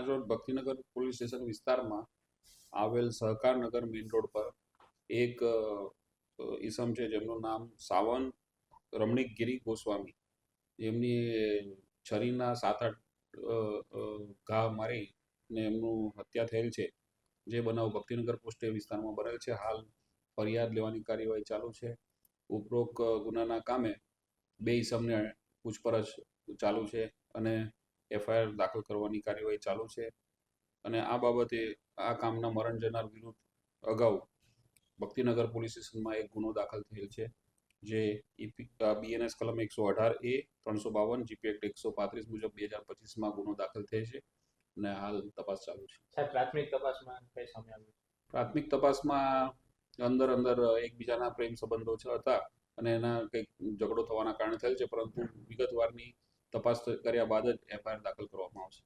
આજ રોજ Bhaktinagar police station વિસ્તારમાં આવેલ સહકારનગર મેઇન રોડ પર એક ઈસમ છે જેમનું નામ સાવન રમણીકગીરી ગોસ્વામી, એમની છરીના 7-8 ઘા મારીને એમનું હત્યા થયેલ છે. જે બનાવ ભક્તિનગર પોસ્ટ વિસ્તારમાં બનેલ છે. હાલ ફરિયાદ લેવાની કાર્યવાહી ચાલુ છે. ઉપરોક્ત ગુનાના કામે 2 ઈસમને પૂછપરછ ચાલુ છે અને એફઆઈઆર દાખલ કરવાની કાર્યવાહી ચાલુ છે. અને આ બાબતે આ કામના મરણ જનાર વિરુદ્ધ અગાઉ ભક્તિનગર પોલીસ સ્ટેશનમાં એક ગુનો દાખલ થયેલ છે, જે બીએનએસ કલમ 118A 352 જીપી એક્ટ 135 મુજબ 2025માં ગુનો દાખલ થયો છે અને હાલ તપાસ ચાલુ છે. પ્રાથમિક તપાસમાં કઈ સામે આવ્યું? પ્રાથમિક તપાસમાં અંદર એકબીજાના પ્રેમ સંબંધો હતા અને એના કંઈક ઝઘડો થવાના કારણે થયેલ છે, પરંતુ વિગતવારની તપાસ કર્યા બાદ જ એફઆઈઆર દાખલ કરવામાં આવશે.